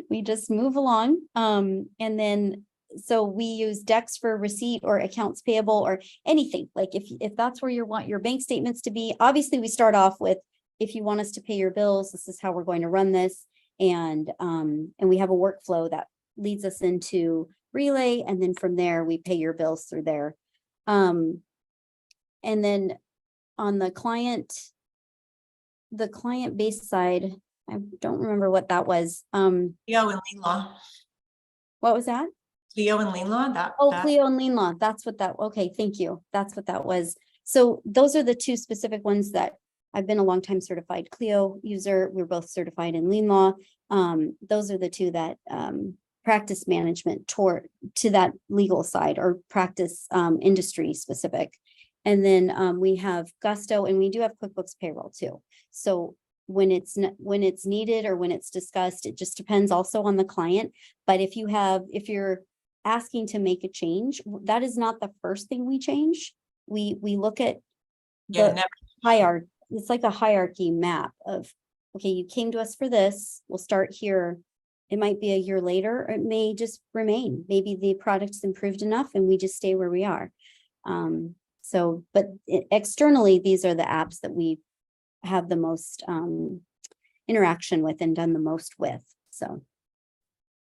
We just move along. And then, so we use Dex for receipt or accounts payable or anything. Like if that's where you want your bank statements to be, obviously we start off with, if you want us to pay your bills, this is how we're going to run this. And we have a workflow that leads us into Relay. And then from there, we pay your bills through there. And then on the client based side, I don't remember what that was. Clio and Lean Law. What was that? Clio and Lean Law. Clio and Lean Law. That's what that. Okay, thank you. That's what that was. So those are the two specific ones that I've been a long time certified Clio user. We're both certified in Lean Law. Those are the two that practice management to that legal side or practice industry specific. And then we have Gusto, and we do have QuickBooks Payroll too. So when it's needed or when it's discussed, it just depends also on the client. But if you're asking to make a change, that is not the first thing we change. We look at the hierarchy. It's like a hierarchy map of, okay, you came to us for this. We'll start here. It might be a year later, or it may just remain. Maybe the product's improved enough and we just stay where we are. But externally, these are the apps that we have the most interaction with and done the most with. So,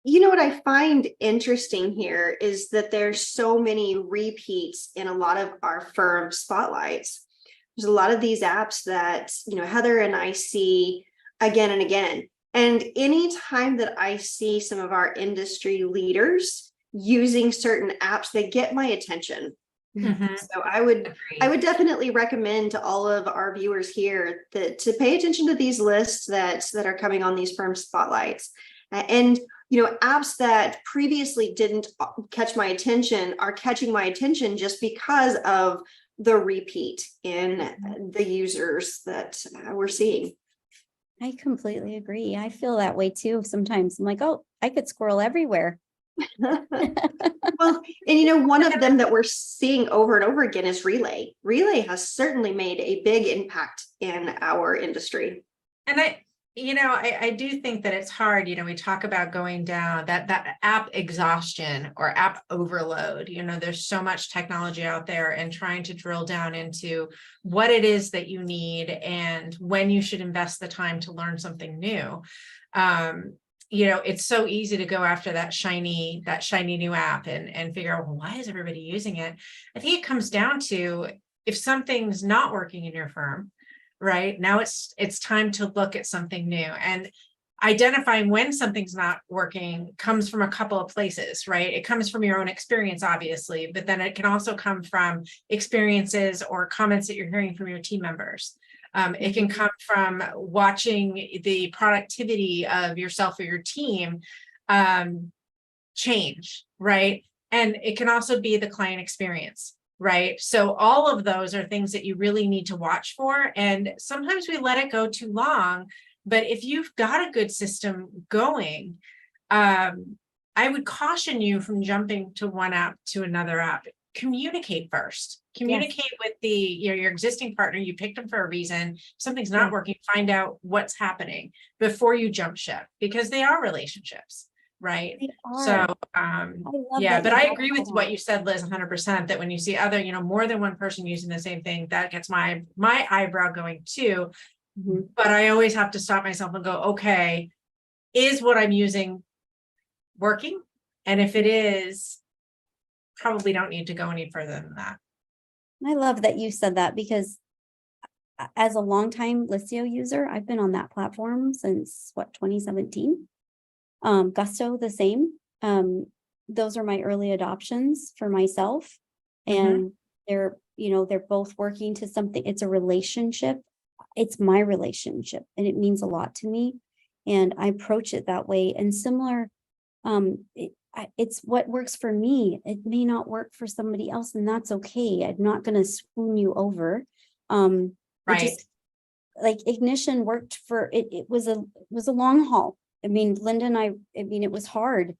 you know what I find interesting here is that there's so many repeats in a lot of our firm spotlights. There's a lot of these apps that, Heather and I see again and again. And anytime that I see some of our industry leaders using certain apps, they get my attention. Mhm. So I would definitely recommend to all of our viewers here to pay attention to these lists that are coming on these firm spotlights. And apps that previously didn't catch my attention are catching my attention just because of the repeat in the users that we're seeing. I completely agree. I feel that way too. Sometimes I'm like, oh, I could scroll everywhere. Well, and one of them that we're seeing over and over again is Relay. Relay has certainly made a big impact in our industry. And I do think that it's hard, we talk about going down that app exhaustion or app overload. There's so much technology out there, and trying to drill down into what it is that you need and when you should invest the time to learn something new. It's so easy to go after that shiny new app and figure out, well, why is everybody using it? I think it comes down to, if something's not working in your firm, right now, it's time to look at something new. And identifying when something's not working comes from a couple of places, right? It comes from your own experience, obviously, but then it can also come from experiences or comments that you're hearing from your team members. It can come from watching the productivity of yourself or your team change, right? And it can also be the client experience, right? So all of those are things that you really need to watch for. And sometimes we let it go too long. But if you've got a good system going, I would caution you from jumping to one app to another app. Communicate first. Communicate with your existing partner. You picked them for a reason. If something's not working, find out what's happening before you jump ship, because they are relationships, right? So but I agree with what you said, Liz, 100%, that when you see other, more than one person using the same thing, that gets my eyebrow going too. Mhm. But I always have to stop myself and go, okay, is what I'm using working? And if it is, probably don't need to go any further than that. I love that you said that because as a longtime Listio user, I've been on that platform since 2017. Gusto the same. Those are my early adoptions for myself. And they're both working to something. It's a relationship. It's my relationship and it means a lot to me. And I approach it that way. And similar, it's what works for me. It may not work for somebody else, and that's okay. I'm not going to swoon you over. Right. Like Ignition worked for it. It was a long haul. I mean, Linda and I mean, it was hard,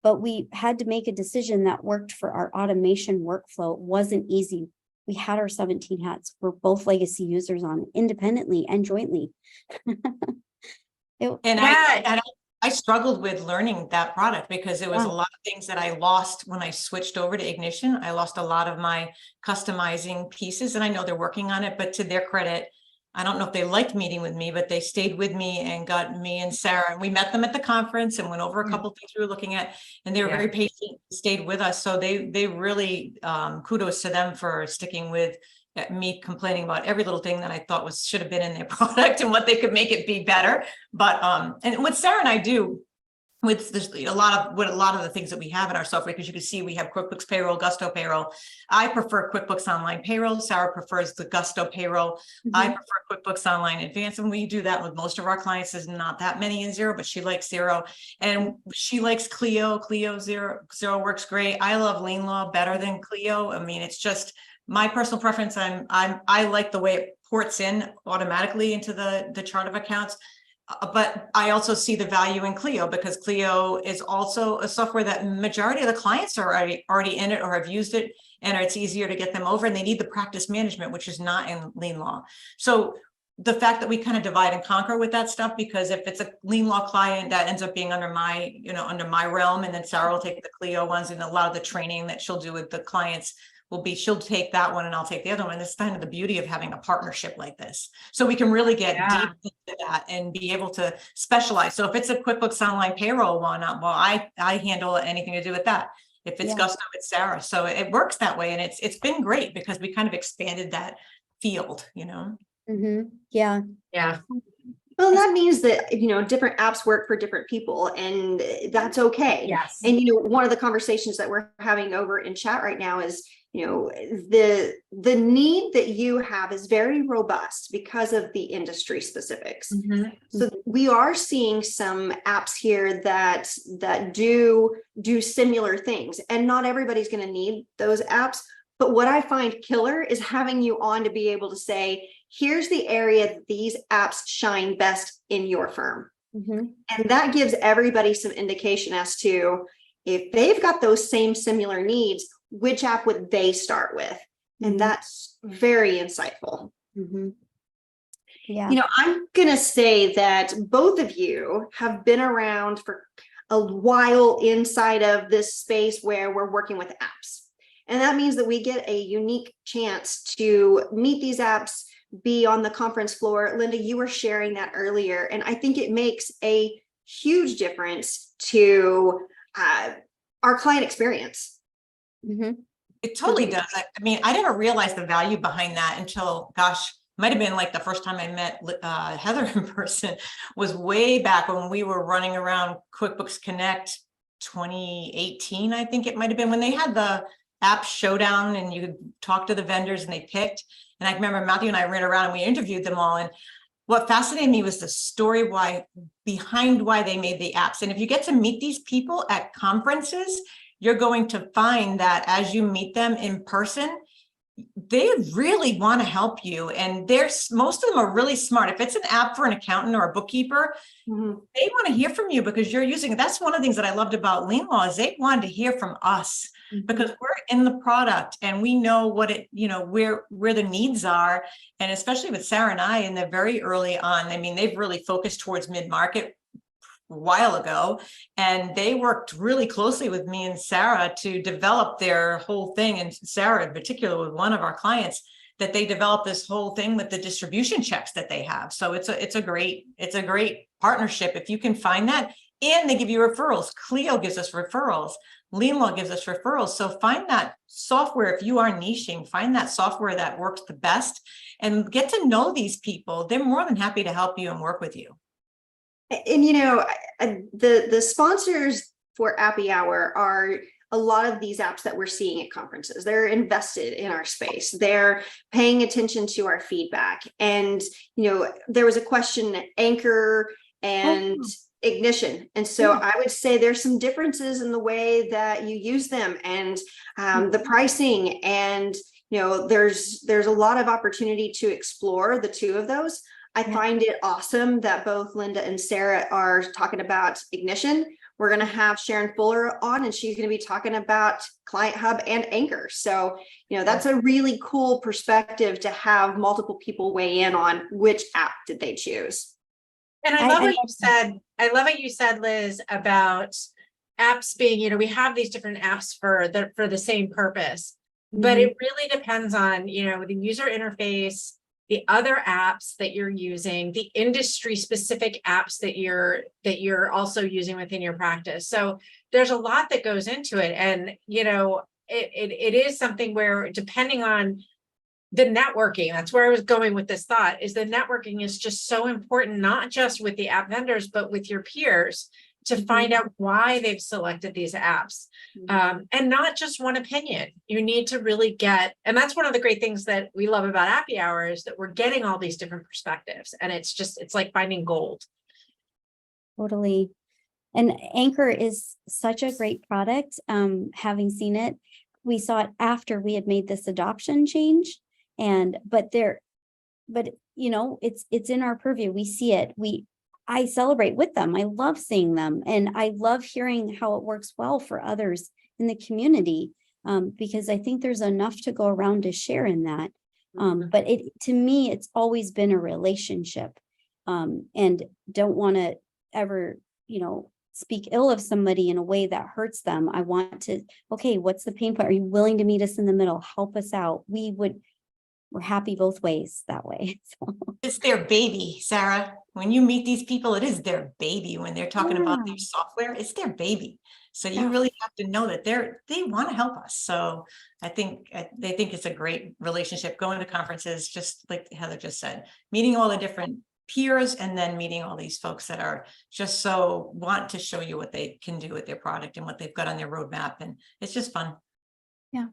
but we had to make a decision that worked for our automation workflow. It wasn't easy. We had our 17 hats. We're both legacy users on it, independently and jointly. I struggled with learning that product because it was a lot of things that I lost when I switched over to Ignition. I lost a lot of my customizing pieces, and I know they're working on it, but to their credit, I don't know if they liked meeting with me, but they stayed with me and got me and Sarah, and we met them at the conference and went over a couple of things we were looking at, and they were very patient, stayed with us. So they really, kudos to them for sticking with me, complaining about every little thing that I thought should have been in their product and what they could make it be better. But and what Sarah and I do with this, a lot of the things that we have in our software, because you can see we have QuickBooks Payroll, Gusto Payroll. I prefer QuickBooks Online Payroll. Sarah prefers the Gusto Payroll. I prefer QuickBooks Online Advanced, and we do that with most of our clients. There's not that many in Xero, but she likes Xero, and she likes Clio. Xero works great. I love Lean Law better than Clio. I mean, it's just my personal preference. I like the way it ports in automatically into the chart of accounts. But I also see the value in Clio, because Clio is also a software that majority of the clients are already in it or have used it, and it's easier to get them over, and they need the practice management, which is not in Lean Law. So the fact that we kind of divide and conquer with that stuff, because if it's a Lean Law client, that ends up being under my realm, and then Sarah will take the Clio ones, and a lot of the training that she'll do with the clients she'll take that one and I'll take the other one. That's kind of the beauty of having a partnership like this. So we can really get deep into that and be able to specialize. So if it's a QuickBooks Online Payroll one, well, I handle anything to do with that. If it's Gusto, it's Sarah. So it works that way. And it's been great because we kind of expanded that field, Yeah. Well, that means that, different apps work for different people, and that's okay. Yes. And, one of the conversations that we're having over in chat right now is, the need that you have is very robust because of the industry specifics. So we are seeing some apps here that do similar things, and not everybody's going to need those apps. But what I find killer is having you on to be able to say, here's the area that these apps shine best in your firm. And that gives everybody some indication as to, if they've got those same similar needs, which app would they start with? And that's very insightful. Yeah. I'm going to say that both of you have been around for a while inside of this space where we're working with apps. And that means that we get a unique chance to meet these apps, be on the conference floor. Linda, you were sharing that earlier, and I think it makes a huge difference to our client experience. It totally does. I mean, I didn't realize the value behind that until, might have been like the first time I met Heather in person was way back when we were running around QuickBooks Connect 2018. I think it might have been when they had the app showdown and you could talk to the vendors and they picked. And I remember Matthew and I ran around and we interviewed them all. And what fascinated me was the story behind why they made the apps. And if you get to meet these people at conferences, you're going to find that as you meet them in person, they really want to help you. And most of them are really smart. If it's an app for an accountant or a bookkeeper, they want to hear from you because you're using it. That's one of the things that I loved about Lean Law is they wanted to hear from us because we're in the product and we know what where the needs are. And especially with Sarah and I, and they're very early on. I mean, they've really focused towards mid-market a while ago, and they worked really closely with me and Sarah to develop their whole thing. And Sarah in particular with one of our clients, that they developed this whole thing with the distribution checks that they have. So it's a great partnership if you can find that. And they give you referrals. Clio gives us referrals. Leanlaw gives us referrals. So find that software. If you are niching, find that software that works the best and get to know these people. They're more than happy to help you and work with you. And the sponsors for Appy Hour are a lot of these apps that we're seeing at conferences. They're invested in our space. They're paying attention to our feedback. And there was a question, Anchor and Ignition. And so I would say there's some differences in the way that you use them and the pricing. And there's a lot of opportunity to explore the two of those. I find it awesome that both Linda and Sarah are talking about Ignition. We're going to have Sharon Fuller on, and she's going to be talking about Client Hub and Anchor. So, that's a really cool perspective to have multiple people weigh in on which app did they choose. And I love what you said. I love what you said, Liz, about apps being, we have these different apps for the same purpose, but it really depends on, the user interface, the other apps that you're using, the industry specific apps that you're also using within your practice. So there's a lot that goes into it. And, it is something where depending on the networking, that's where I was going with this thought, is the networking is just so important, not just with the app vendors, but with your peers to find out why they've selected these apps. And not just one opinion. You need to really get, and that's one of the great things that we love about Appy Hour is that we're getting all these different perspectives, and it's like finding gold. Totally. And Anchor is such a great product. Having seen it, we saw it after we had made this adoption change. But it's in our purview. We see it. I celebrate with them. I love seeing them. And I love hearing how it works well for others in the community, because I think there's enough to go around to share in that. But to me, it's always been a relationship, and don't want to ever, speak ill of somebody in a way that hurts them. I want to, okay, what's the pain point? Are you willing to meet us in the middle? Help us out. We're happy both ways that way. So. It's their baby, Sarah. When you meet these people, it is their baby. When they're talking about their software, it's their baby. So you really have to know that they want to help us. So I think they think it's a great relationship, going to conferences, just like Heather just said, meeting all the different peers, and then meeting all these folks that are just so want to show you what they can do with their product and what they've got on their roadmap. And it's just fun. Yeah.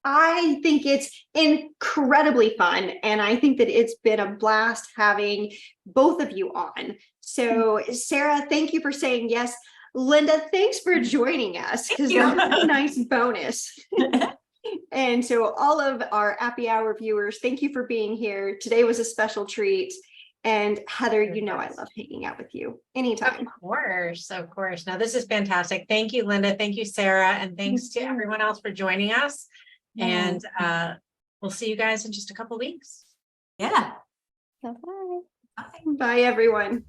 I think it's incredibly fun. And I think that it's been a blast having both of you on. So Sarah, thank you for saying yes. Linda, thanks for joining us, because that's a nice bonus. And so all of our Appy Hour viewers, thank you for being here. Today was a special treat. And Heather, I love hanging out with you anytime. Of course. Now, this is fantastic. Thank you, Linda. Thank you, Sarah. And thanks to everyone else for joining us. And we'll see you guys in just a couple weeks. Yeah. Bye-bye. Bye, everyone.